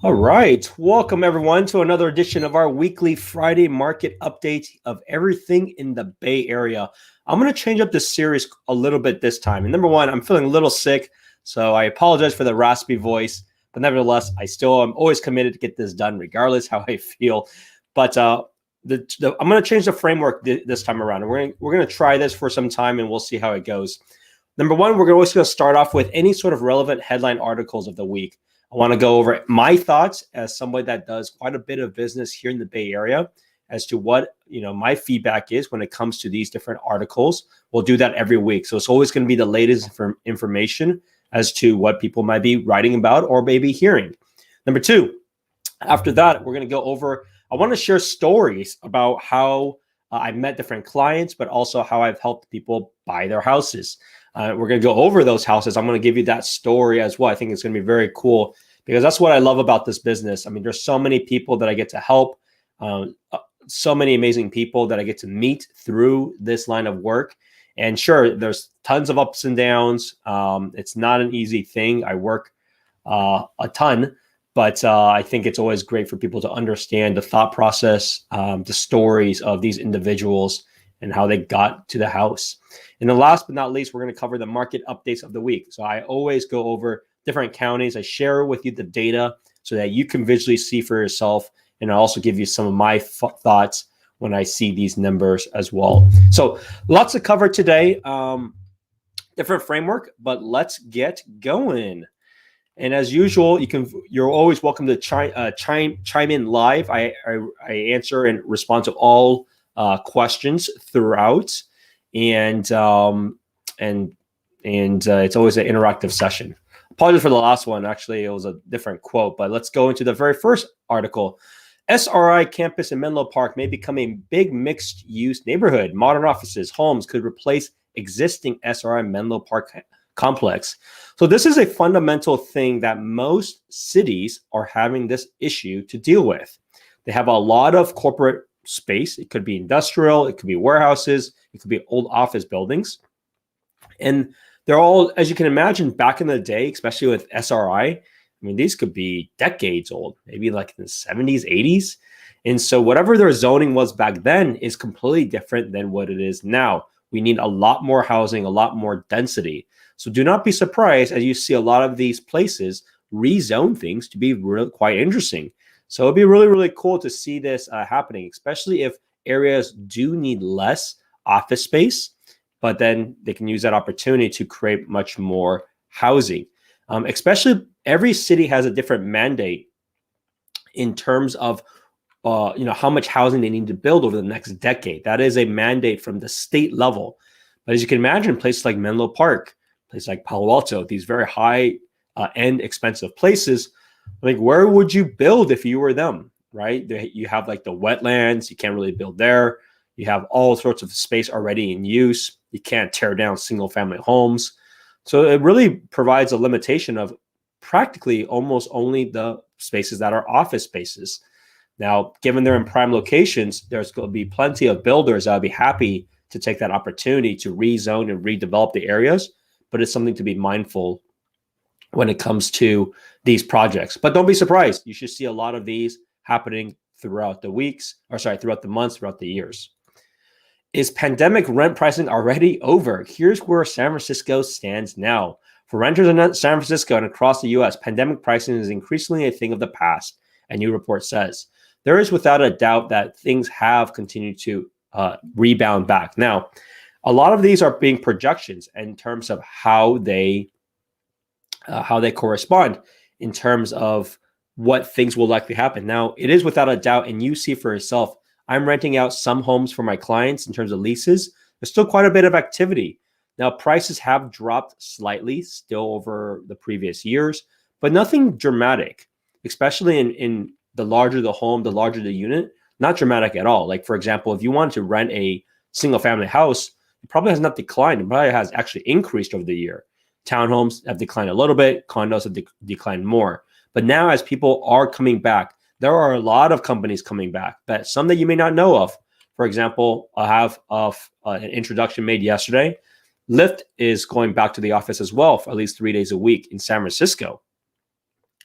All right. Welcome, everyone, to another edition of our weekly Friday market update of everything in the Bay Area. I'm going to change up this series a little bit this time. And number one, I'm feeling a little sick, so I apologize for the raspy voice. But nevertheless, I still am always committed to get this done, regardless how I feel. But I'm going to change the framework this time around. We're going to try this for some time, and we'll see how it goes. Number one, we're always going to start off with any sort of relevant headline articles of the week. I want to go over my thoughts as somebody that does quite a bit of business here in the Bay Area as to what my feedback is when it comes to these different articles. We'll do that every week. So it's always going to be the latest information as to what people might be writing about or maybe hearing. Number two, after that, we're going to go over, I want to share stories about how I've met different clients, but also how I've helped people buy their houses. We're going to go over those houses. I'm going to give you that story as well. I think it's going to be very cool because that's what I love about this business. I mean, there's so many people that I get to help, so many amazing people that I get to meet through this line of work. And sure, there's tons of ups and downs. It's not an easy thing. I work a ton, but I think it's always great for people to understand the thought process, the stories of these individuals and how they got to the house. And then last but not least, we're going to cover the market updates of the week. So I always go over different counties. I share with you the data so that you can visually see for yourself. And I also give you some of my thoughts when I see these numbers as well. So lots to cover today. Different framework, but let's get going. And as usual, you're always welcome to chime in live. I answer and respond to all questions throughout, and it's always an interactive session. Apologies for the last one. Actually, it was a different quote, but let's go into the very first article. SRI campus in Menlo Park may become a big mixed-use neighborhood. Modern offices, homes could replace existing SRI Menlo Park complex. So this is a fundamental thing that most cities are having this issue to deal with. They have a lot of corporate space. It could be industrial, it could be warehouses, it could be old office buildings. And they're all, as you can imagine, back in the day, especially with SRI, I mean, these could be decades old, maybe like in the 70s, 80s. And so whatever their zoning was back then is completely different than what it is now. We need a lot more housing, a lot more density. So do not be surprised as you see a lot of these places rezone things to be really quite interesting. So it'd be really, really cool to see this happening, especially if areas do need less office space, but then they can use that opportunity to create much more housing. Especially every city has a different mandate in terms of how much housing they need to build over the next decade. That is a mandate from the state level. But as you can imagine, places like Menlo Park, places like Palo Alto, these very high end expensive places, like where would you build if you were them, right? You have like the wetlands, you can't really build there. You have all sorts of space already in use. You can't tear down single family homes. So it really provides a limitation of practically almost only the spaces that are office spaces. Now, given they're in prime locations, there's going to be plenty of builders that would be happy to take that opportunity to rezone and redevelop the areas, but it's something to be mindful when it comes to these projects. But don't be surprised. You should see a lot of these happening throughout the months, throughout the years. Is pandemic rent pricing already over? Here's where San Francisco stands now. For renters in San Francisco and across the U.S., pandemic pricing is increasingly a thing of the past, a new report says. There is without a doubt that things have continued to rebound back. Now, a lot of these are being projections in terms of how they correspond in terms of what things will likely happen. Now, it is without a doubt, and you see for yourself, I'm renting out some homes for my clients in terms of leases. There's still quite a bit of activity. Now, prices have dropped slightly still over the previous years, but nothing dramatic, especially in the larger the home, the larger the unit, not dramatic at all. Like, for example, if you want to rent a single family house, it probably has not declined. It probably has actually increased over the year. Townhomes have declined a little bit. Condos have declined more. But now as people are coming back, there are a lot of companies coming back, but some that you may not know of. For example, I have an introduction made yesterday. Lyft is going back to the office as well for at least 3 days a week in San Francisco.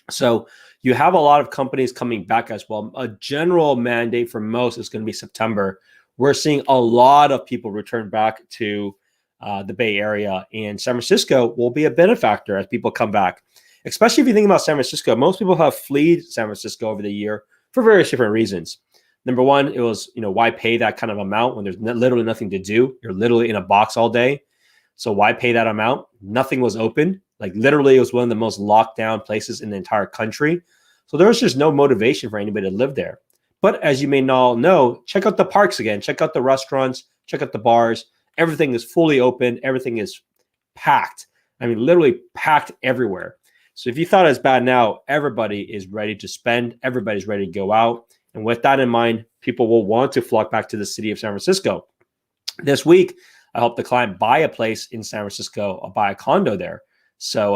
So you have a lot of companies coming back as well. A general mandate for most is going to be September. We're seeing a lot of people return back to the Bay Area, and San Francisco will be a benefactor as people come back. Especially if you think about San Francisco, most people have fled San Francisco over the year for various different reasons. Number one, it was, why pay that kind of amount when there's literally nothing to do? You're literally in a box all day. So why pay that amount? Nothing was open. Like literally, it was one of the most locked down places in the entire country. So there was just no motivation for anybody to live there. But as you may all know, check out the parks again. Check out the restaurants. Check out the bars. Everything is fully open. Everything is packed. I mean, literally packed everywhere. So if you thought it's bad now, everybody is ready to spend. Everybody's ready to go out. And with that in mind, people will want to flock back to the city of San Francisco. This week, I helped the client buy a place in San Francisco, buy a condo there. So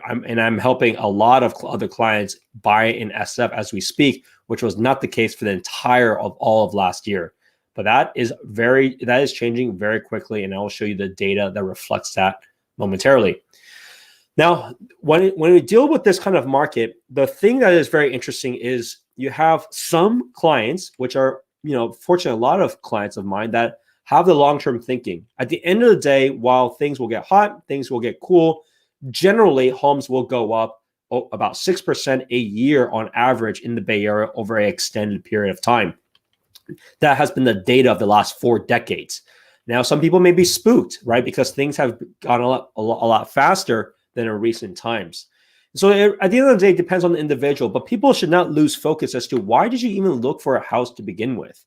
I'm helping a lot of other clients buy in SF as we speak, which was not the case for the entire of all of last year. But that is changing very quickly, and I will show you the data that reflects that momentarily. Now, when we deal with this kind of market, the thing that is very interesting is you have some clients, which are, fortunately, a lot of clients of mine that have the long-term thinking. At the end of the day, while things will get hot, things will get cool, generally homes will go up about 6% a year on average in the Bay Area over an extended period of time. That has been the data of the last 4 decades. Now, some people may be spooked, right? Because things have gone a lot faster than in recent times. So at the end of the day, it depends on the individual, but people should not lose focus as to why did you even look for a house to begin with?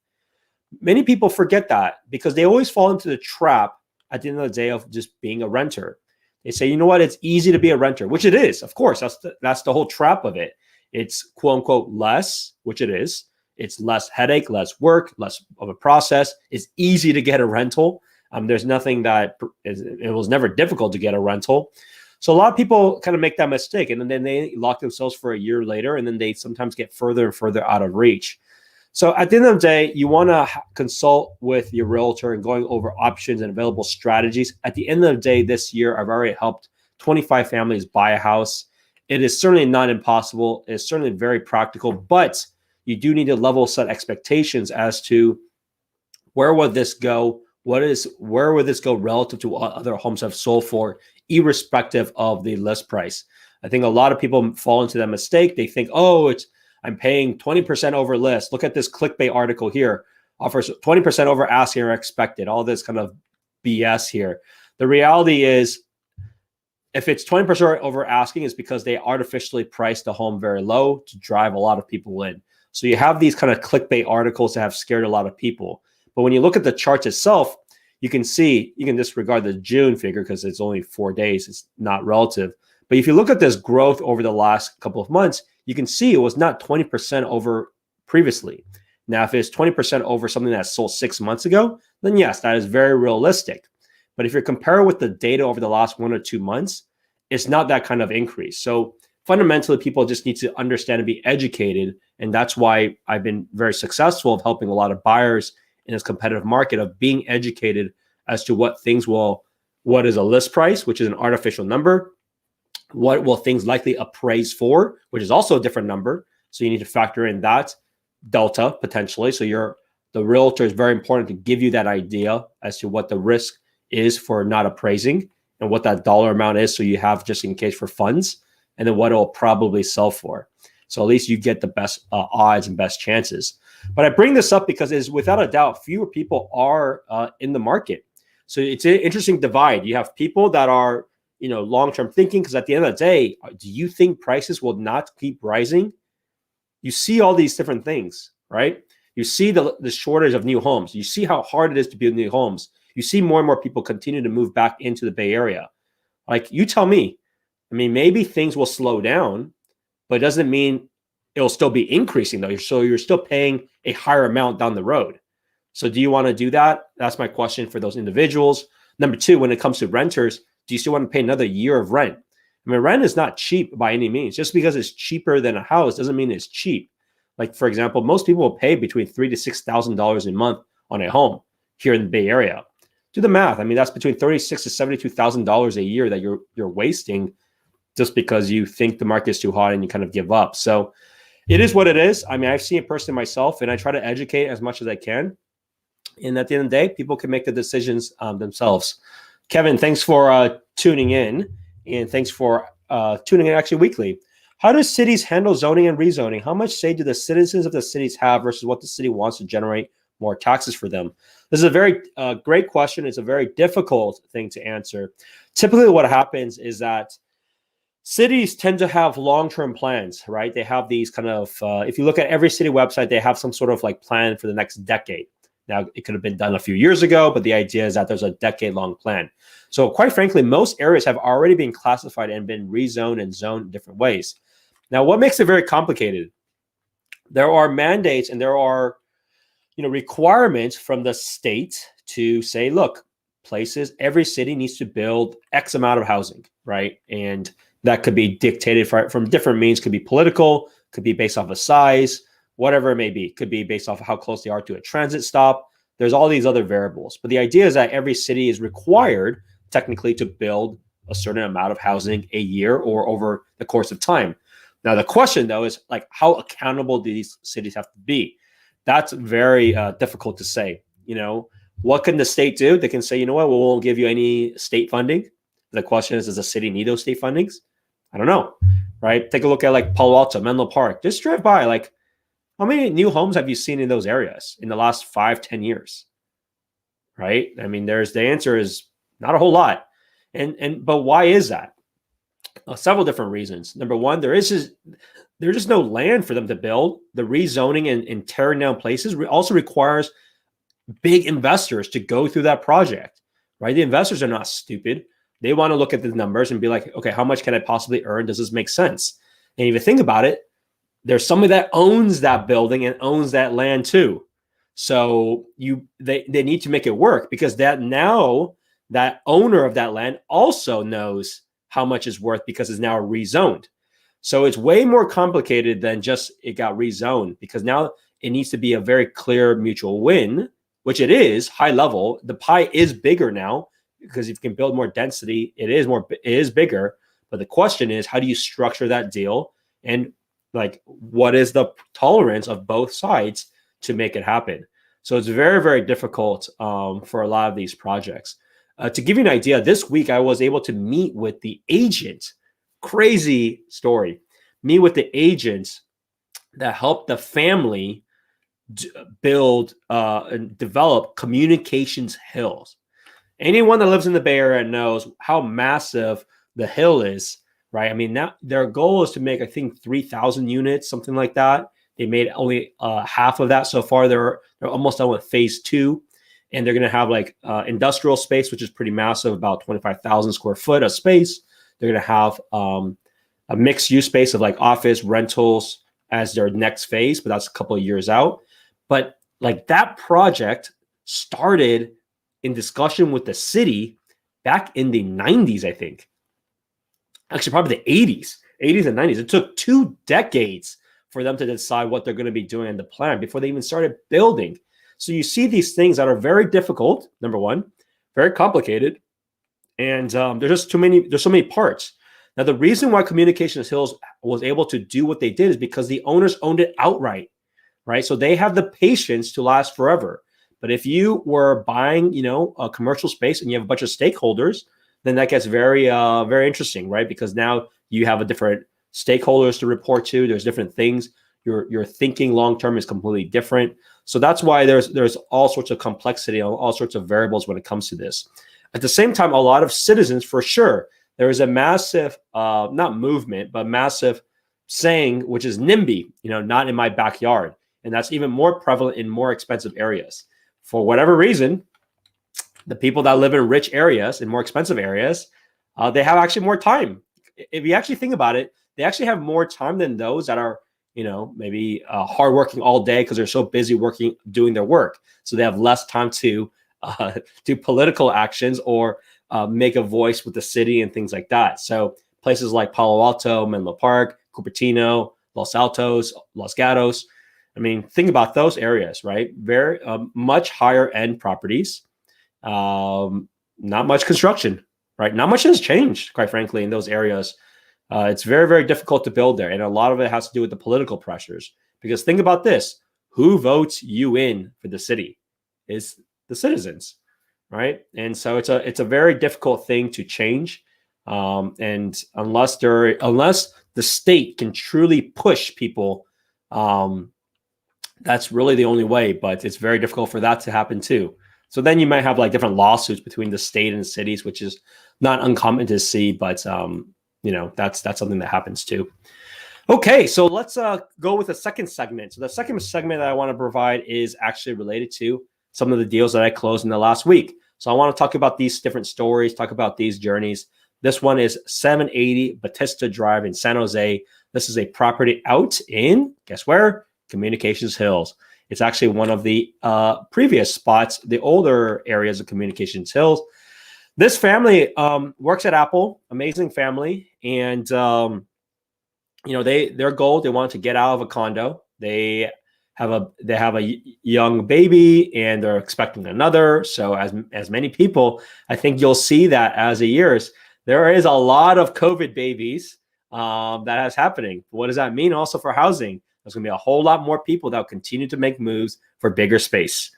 Many people forget that because they always fall into the trap at the end of the day of just being a renter. They say, you know what, it's easy to be a renter, which it is. Of course, that's the whole trap of it. It's quote unquote less, which it is. It's less headache, less work, less of a process. It's easy to get a rental. There's nothing it was never difficult to get a rental. So a lot of people kind of make that mistake, and then they lock themselves for a year later, and then they sometimes get further and further out of reach. So at the end of the day, you want to consult with your realtor and going over options and available strategies. At the end of the day, this year, I've already helped 25 families buy a house. It is certainly not impossible. It's certainly very practical, but you do need to level set expectations as to where would this go? Where would this go relative to what other homes have sold for, irrespective of the list price? I think a lot of people fall into that mistake. They think, I'm paying 20% over list. Look at this clickbait article here. Offers 20% over asking or expected. All this kind of BS here. The reality is, if it's 20% over asking, it's because they artificially priced the home very low to drive a lot of people in. So you have these kind of clickbait articles that have scared a lot of people. But when you look at the charts itself, you can disregard the June figure because it's only 4 days. It's not relative. But if you look at this growth over the last couple of months, you can see it was not 20% over previously. Now, if it's 20% over something that sold 6 months ago, then yes, that is very realistic. But if you compare with the data over the last 1 or 2 months, it's not that kind of increase. So fundamentally, people just need to understand and be educated. And that's why I've been very successful of helping a lot of buyers in this competitive market of being educated as to what is a list price, which is an artificial number. What will things likely appraise for, which is also a different number. So you need to factor in that delta potentially. So the realtor is very important to give you that idea as to what the risk is for not appraising and what that dollar amount is. So you have just in case for funds, and then what it will probably sell for. So at least you get the best odds and best chances. But I bring this up because it's without a doubt, fewer people are in the market. So it's an interesting divide. You have people that are, long-term thinking, because at the end of the day, do you think prices will not keep rising? You see all these different things, right? You see the shortage of new homes. You see how hard it is to build new homes. You see more and more people continue to move back into the Bay Area. Like, you tell me. I mean, maybe things will slow down, but it doesn't mean it'll still be increasing, though. So you're still paying a higher amount down the road. So do you want to do that? That's my question for those individuals. Number two, when it comes to renters, do you still want to pay another year of rent? I mean, rent is not cheap by any means. Just because it's cheaper than a house doesn't mean it's cheap. Like, for example, most people will pay between $3,000 to $6,000 a month on a home here in the Bay Area. Do the math. I mean, that's between $36,000 to $72,000 a year that you're wasting just because you think the market's too hot and you kind of give up. So it is what it is. I mean, I've seen it personally myself, and I try to educate as much as I can. And at the end of the day, people can make the decisions themselves. Kevin, thanks for tuning in, and thanks for tuning in actually weekly. How do cities handle zoning and rezoning? How much say do the citizens of the cities have versus what the city wants to generate more taxes for them? This is a very great question. It's a very difficult thing to answer. Typically, what happens is that cities tend to have long-term plans, right? They have these kind of, if you look at every city website, they have some sort of like plan for the next decade. Now, it could have been done a few years ago, but the idea is that there's a decade-long plan. So quite frankly, most areas have already been classified and been rezoned and zoned in different ways. Now, what makes it very complicated? There are mandates and there are, requirements from the state to say, look, every city needs to build X amount of housing, right? And that could be dictated from different means. Could be political, could be based off of size, whatever it may be. Could be based off of how close they are to a transit stop. There's all these other variables. But the idea is that every city is required technically to build a certain amount of housing a year or over the course of time. Now, the question, though, is like, how accountable do these cities have to be? That's very difficult to say. What can the state do? They can say, we won't give you any state funding. The question is, does the city need those state fundings? I don't know, right? Take a look at like Palo Alto, Menlo Park. Just drive by. Like, how many new homes have you seen in those areas in the last 5-10 years? Right? I mean, the answer is not a whole lot. But why is that? Several different reasons. Number one, there's just no land for them to build. The rezoning and tearing down places also requires big investors to go through that project, right? The investors are not stupid. They want to look at the numbers and be like, okay, how much can I possibly earn? Does this make sense? And if you think about it, there's somebody that owns that building and owns that land too. So they need to make it work, because that owner of that land also knows how much it's worth because it's now rezoned. So it's way more complicated than just it got rezoned, because now it needs to be a very clear mutual win, which it is high level. The pie is bigger now because if you can build more density, it is bigger. But the question is, how do you structure that deal? And like, what is the tolerance of both sides to make it happen? So it's very, very difficult for a lot of these projects. To give you an idea, this week I was able to meet with the agent. Crazy story. Meet with the agent that helped the family build and develop Communications Hills. Anyone that lives in the Bay Area knows how massive the hill is, right? I mean, now their goal is to make, I think, 3,000 units, something like that. They made only half of that so far. They're almost done with phase 2. And they're going to have like industrial space, which is pretty massive, about 25,000 square foot of space. They're going to have a mixed use space of like office rentals as their next phase, but that's a couple of years out. But like that project started in discussion with the city back in the 90s, I think. Actually, probably the 80s and 90s. It took 2 decades for them to decide what they're going to be doing in the plan before they even started building. So you see these things that are very difficult, number one, very complicated, and there's so many parts. Now, the reason why Communications Hills was able to do what they did is because the owners owned it outright, right? So they have the patience to last forever. But if you were buying, a commercial space and you have a bunch of stakeholders, then that gets very, very interesting, right? Because now you have a different stakeholders to report to. There's different things. Your thinking long-term is completely different. So that's why there's all sorts of complexity, all sorts of variables when it comes to this. At the same time, a lot of citizens, for sure, there is a massive, not movement, but massive saying, which is NIMBY, not in my backyard. And that's even more prevalent in more expensive areas. For whatever reason, the people that live in rich areas, in more expensive areas, they have actually more time. If you actually think about it, they actually have more time than those that are, maybe hardworking all day because they're so busy doing their work. So they have less time to do political actions or make a voice with the city and things like that. So places like Palo Alto, Menlo Park, Cupertino, Los Altos, Los Gatos. I mean, think about those areas, right? Very much higher end properties. Not much construction, right? Not much has changed, quite frankly, in those areas. It's very, very difficult to build there. And a lot of it has to do with the political pressures. Because think about this, who votes you in for the city is the citizens, right? And so it's a very difficult thing to change. And unless the state can truly push people, that's really the only way. But it's very difficult for that to happen too. So then you might have like different lawsuits between the state and the cities, which is not uncommon to see. But that's something that happens too. Okay, so let's go with the second segment. So the second segment that I want to provide is actually related to some of the deals that I closed in the last week. So I want to talk about these different stories, talk about these journeys. This one is 780 Batista Drive in San Jose. This is a property out in, guess where? Communications Hills. It's actually one of the previous spots, the older areas of Communications Hills. This family works at Apple, amazing family. And, their goal, they want to get out of a condo. They have a young baby and they're expecting another. So as many people, I think you'll see that as the years, there is a lot of COVID babies that is happening. What does that mean also for housing? There's going to be a whole lot more people that will continue to make moves for bigger space,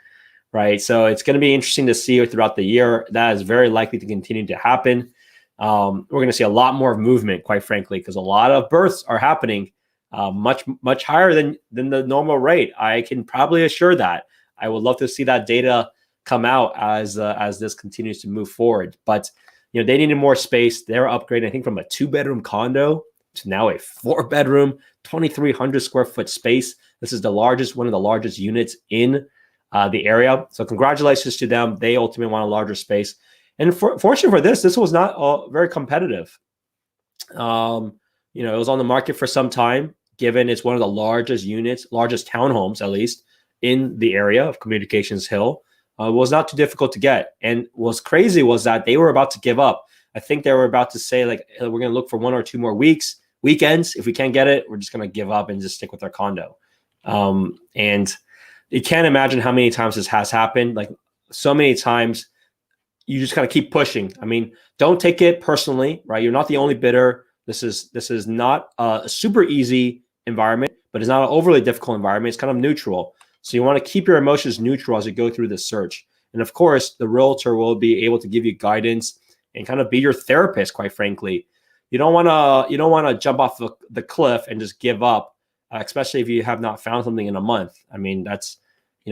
right? So it's going to be interesting to see throughout the year. That is very likely to continue to happen. We're going to see a lot more movement, quite frankly, because a lot of births are happening much higher than the normal rate. I can probably assure that. I would love to see that data come out as this continues to move forward. But they needed more space. They're upgrading, I think, from a 2-bedroom condo to now a 4-bedroom, 2,300 square foot space. This is one of the largest units in the area. So congratulations to them. They ultimately want a larger space. And fortunately for this was not very competitive. It was on the market for some time, given it's one of the largest units, largest townhomes, at least, in the area of Communications Hill. Was not too difficult to get. And what's crazy was that they were about to give up. I think they were about to say, like, we're going to look for 1 or 2 more weekends. If we can't get it, we're just going to give up and just stick with our condo. And you can't imagine how many times this has happened. Like, so many times, you just kind of keep pushing. I mean, don't take it personally, right? You're not the only bidder. This is not a super easy environment, but it's not an overly difficult environment. It's kind of neutral. So you want to keep your emotions neutral as you go through the search. And of course, the realtor will be able to give you guidance and kind of be your therapist, quite frankly. You don't want to jump off the cliff and just give up, especially if you have not found something in a month. I mean, that's,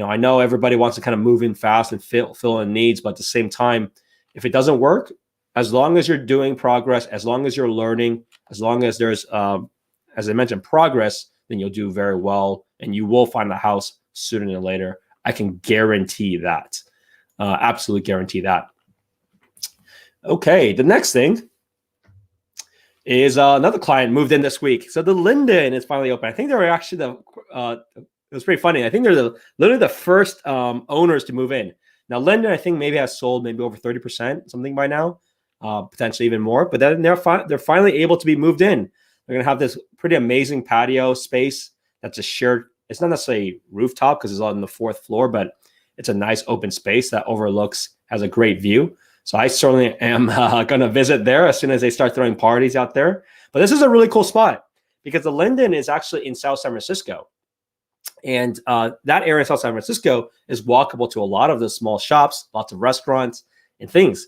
I know everybody wants to kind of move in fast and fill in needs, but at the same time, if it doesn't work, as long as you're doing progress, as long as you're learning, as long as there's, as I mentioned, progress, then you'll do very well and you will find a house sooner than later. I can guarantee that. Absolutely guarantee that. Okay, the next thing is another client moved in this week. So the Linden is finally open. I think they were actually it was pretty funny. I think they're literally the first owners to move in. Now, Linden, I think maybe has sold maybe over 30%, something by now, potentially even more. But then they're finally able to be moved in. They're going to have this pretty amazing patio space that's a shared. It's not necessarily rooftop because it's on the 4th floor, but it's a nice open space that has a great view. So I certainly am going to visit there as soon as they start throwing parties out there. But this is a really cool spot because the Linden is actually in South San Francisco. And that area in South San Francisco is walkable to a lot of the small shops, lots of restaurants and things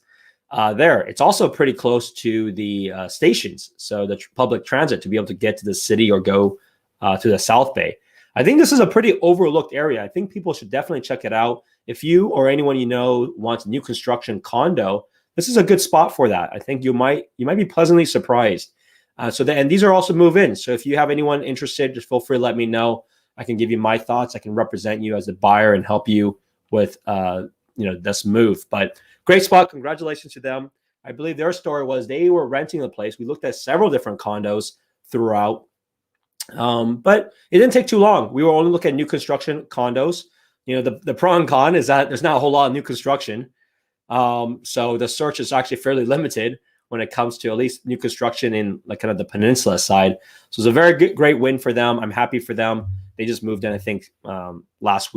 there. It's also pretty close to the stations, so the public transit to be able to get to the city or go to the South Bay. I think this is a pretty overlooked area. I think people should definitely check it out. If you or anyone you know wants a new construction condo, this is a good spot for that. I think you might be pleasantly surprised. And these are also move-ins. So if you have anyone interested, just feel free to let me know. I can give you my thoughts. I can represent you as a buyer and help you with this move. But great spot. Congratulations to them. I believe their story was they were renting the place. We looked at several different condos throughout. But it didn't take too long. We were only looking at new construction condos. The pro and con is that there's not a whole lot of new construction. So the search is actually fairly limited when it comes to at least new construction in like kind of the peninsula side. So it's a very great win for them. I'm happy for them. They just moved in, I think, last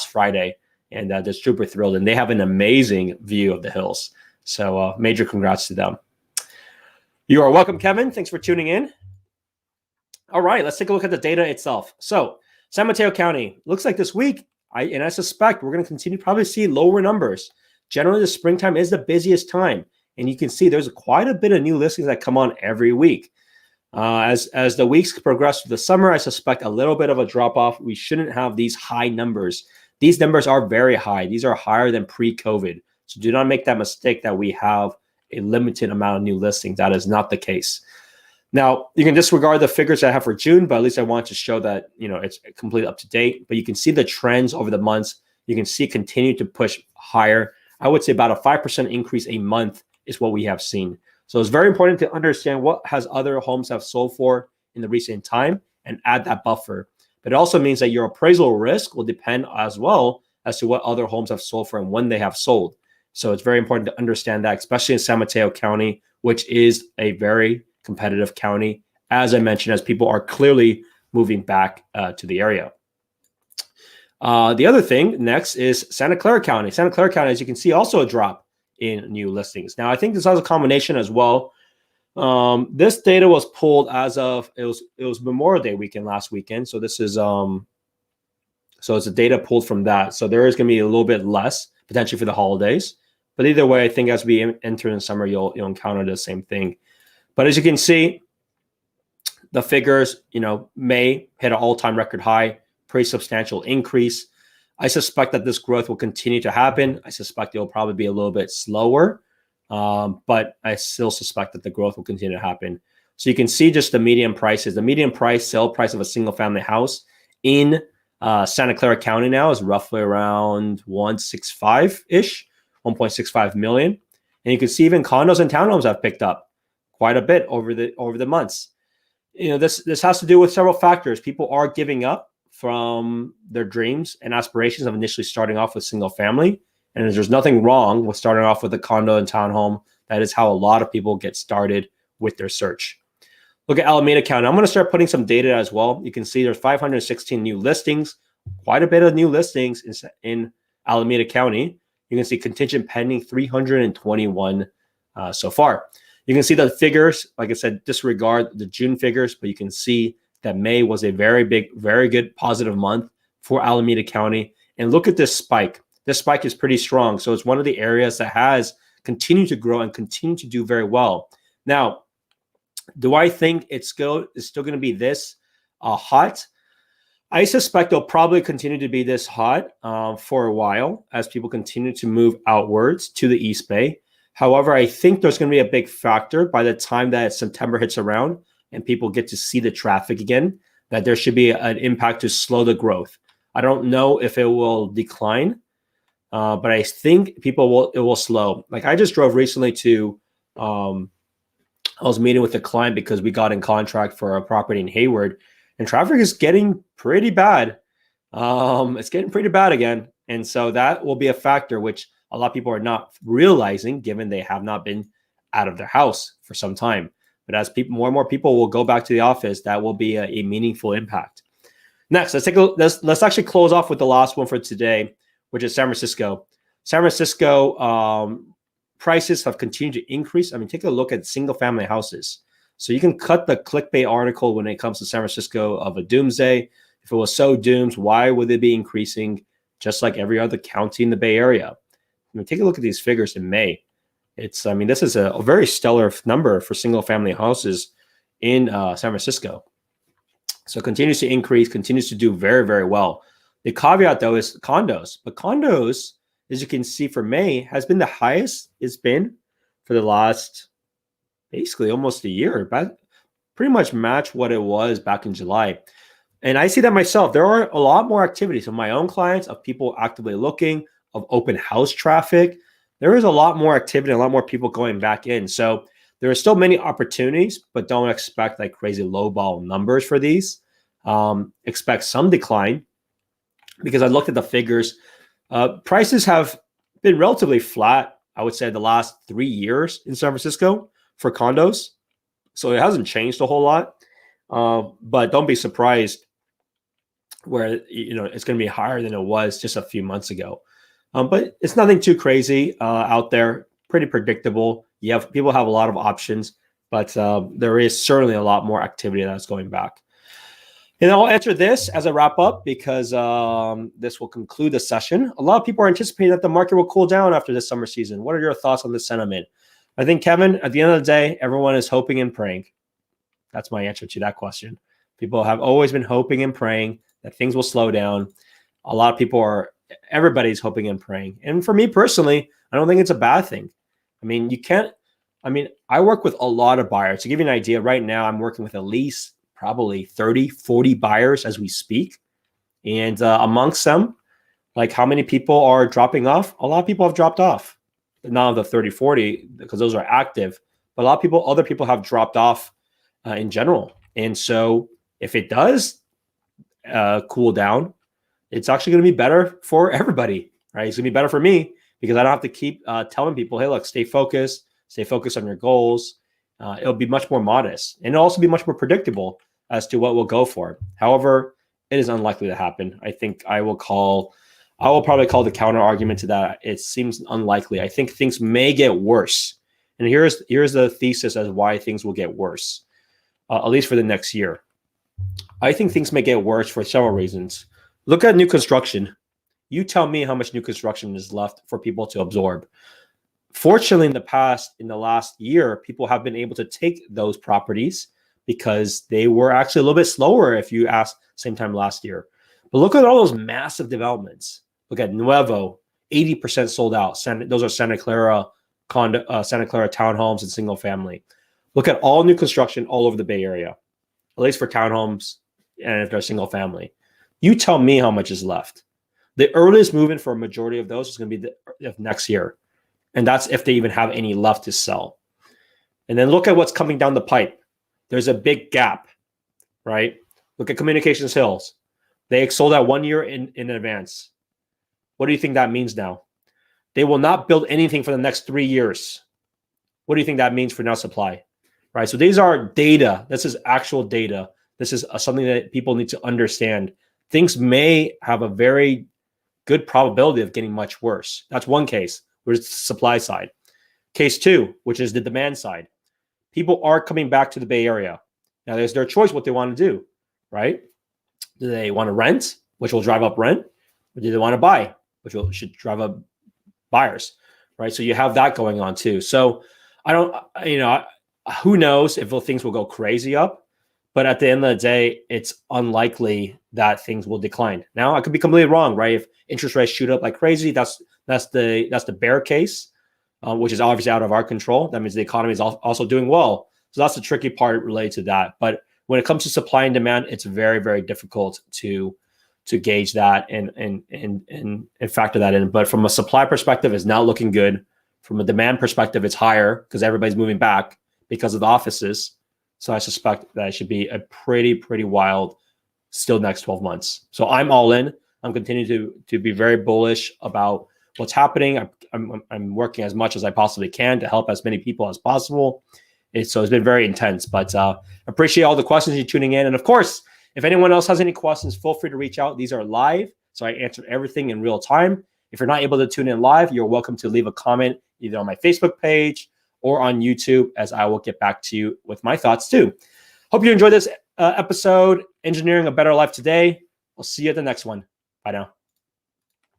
Friday, and they're super thrilled. And they have an amazing view of the hills. So major congrats to them. You are welcome, Kevin. Thanks for tuning in. All right, let's take a look at the data itself. So San Mateo County, looks like this week, I suspect we're going to continue probably see lower numbers. Generally, the springtime is the busiest time. And you can see there's quite a bit of new listings that come on every week. As the weeks progress through the summer, I suspect a little bit of a drop off. We shouldn't have these high numbers. These numbers are very high. These are higher than pre-COVID. So do not make that mistake that we have a limited amount of new listings. That is not the case. Now, you can disregard the figures I have for June, but at least I want to show that, it's completely up to date. But you can see the trends over the months. You can see continue to push higher. I would say about a 5% increase a month is what we have seen. So it's very important to understand what has other homes have sold for in the recent time and add that buffer. But it also means that your appraisal risk will depend as well as to what other homes have sold for and when they have sold. So it's very important to understand that, especially in San Mateo County, which is a very competitive county, as I mentioned, as people are clearly moving back to the area. The other thing next is Santa Clara County. Santa Clara County, as you can see, also a drop in new listings. Now, I think this has a combination as well. This data was pulled as of it was Memorial Day weekend last weekend. So this is so it's a data pulled from that. So there is going to be a little bit less potentially for the holidays. But either way, I think as we enter in summer, you'll encounter the same thing. But as you can see, the figures, May hit an all-time record high, pretty substantial increase. I suspect that this growth will continue to happen. I suspect it will probably be a little bit slower, but I still suspect that the growth will continue to happen. So you can see just the median prices. The median sale price of a single-family house in Santa Clara County now is roughly around 165-ish, 1.65 million. And you can see even condos and townhomes have picked up quite a bit over the months. This has to do with several factors. People are giving up from their dreams and aspirations of initially starting off with single family. And there's nothing wrong with starting off with a condo and townhome. That is how a lot of people get started with their search. Look at Alameda County. I'm going to start putting some data as well. You can see there's 516 new listings, quite a bit of new listings in Alameda County. You can see contingent pending 321 so far. You can see the figures, like I said, disregard the June figures, but you can see that May was a very big, very good positive month for Alameda County. And look at this spike. This spike is pretty strong. So it's one of the areas that has continued to grow and continue to do very well. Now, do I think it's still going to be this hot? I suspect it'll probably continue to be this hot for a while as people continue to move outwards to the East Bay. However, I think there's going to be a big factor by the time that September hits around and people get to see the traffic again, that there should be an impact to slow the growth. I don't know if it will decline, but I think it will slow. Like I just drove recently to, I was meeting with a client because we got in contract for a property in Hayward, and traffic is getting pretty bad. It's getting pretty bad again. And so that will be a factor, which a lot of people are not realizing given they have not been out of their house for some time. But as more and more people will go back to the office, that will be a meaningful impact. Next, let's actually close off with the last one for today, which is San Francisco. San Francisco prices have continued to increase. I mean, take a look at single family houses. So you can cut the clickbait article when it comes to San Francisco of a doomsday. If it was so doomed, why would it be increasing just like every other county in the Bay Area? Take a look at these figures in May. This is a very stellar number for single family houses in San Francisco. So it continues to increase, continues to do very, very well. The caveat though is condos, but condos, as you can see for May, has been the highest it's been for the last basically almost a year, but pretty much match what it was back in July. And I see that myself. There are a lot more activities of my own clients, of people actively looking, of open house traffic. There is a lot more activity, a lot more people going back in. So there are still many opportunities, but don't expect like crazy lowball numbers for these. Expect some decline because I looked at the figures. Prices have been relatively flat, I would say, the last 3 years in San Francisco for condos. So it hasn't changed a whole lot. But don't be surprised where it's going to be higher than it was just a few months ago. But it's nothing too crazy out there. Pretty predictable. People have a lot of options. but there is certainly a lot more activity that's going back. And I'll answer this as a wrap up because this will conclude the session. A lot of people are anticipating that the market will cool down after this summer season. What are your thoughts on this sentiment? I think, Kevin, at the end of the day, everyone is hoping and praying. That's my answer to that question. People have always been hoping and praying that things will slow down. A lot of people are, everybody's hoping and praying. And for me personally, I don't think it's a bad thing. I work with a lot of buyers. To give you an idea, right now I'm working with at least probably 30, 40 buyers as we speak. And amongst them, like how many people are dropping off? A lot of people have dropped off. Not of the 30, 40, because those are active. But a lot of people, other people have dropped off in general. And so if it does cool down, it's actually going to be better for everybody, right? It's going to be better for me because I don't have to keep telling people, hey, look, stay focused on your goals. It'll be much more modest, and it'll also be much more predictable as to what we'll go for. However, it is unlikely to happen. I think I will probably call the counter argument to that. It seems unlikely. I think things may get worse. And here's the thesis as why things will get worse, at least for the next year. I think things may get worse for several reasons. Look at new construction. You tell me how much new construction is left for people to absorb. Fortunately, in the last year, people have been able to take those properties because they were actually a little bit slower if you ask same time last year. But look at all those massive developments. Look at Nuevo, 80% sold out. Those are Santa Clara townhomes and single family. Look at all new construction all over the Bay Area, at least for townhomes and if they're single family. You tell me how much is left. The earliest move-in for a majority of those is going to be next year. And that's if they even have any left to sell. And then look at what's coming down the pipe. There's a big gap, right? Look at Communications Hills. They sold out 1 year in advance. What do you think that means now? They will not build anything for the next 3 years. What do you think that means for now supply? Right? So these are data. This is actual data. This is something that people need to understand. Things may have a very good probability of getting much worse. That's one case, which is the supply side. Case two, which is the demand side. People are coming back to the Bay Area. Now, there's their choice what they want to do, right? Do they want to rent, which will drive up rent? Or do they want to buy, which should drive up buyers, right? So you have that going on too. So who knows if things will go crazy up, but at the end of the day, it's unlikely that things will decline. Now, I could be completely wrong, right? If interest rates shoot up like crazy, that's the bear case, which is obviously out of our control. That means the economy is also doing well. So that's the tricky part related to that. But when it comes to supply and demand, it's very, very difficult to gauge that and factor that in. But from a supply perspective, it's not looking good. From a demand perspective, it's higher because everybody's moving back because of the offices. So I suspect that it should be a pretty wild still next 12 months. So I'm all in. I'm continuing to be very bullish about what's happening. I'm working as much as I possibly can to help as many people as possible. So it's been very intense, but appreciate all the questions you're tuning in. And of course, if anyone else has any questions, feel free to reach out. These are live, so I answer everything in real time. If you're not able to tune in live, you're welcome to leave a comment either on my Facebook page or on YouTube, as I will get back to you with my thoughts too. Hope you enjoyed this episode, Engineering a Better Life Today. We'll see you at the next one. Bye now.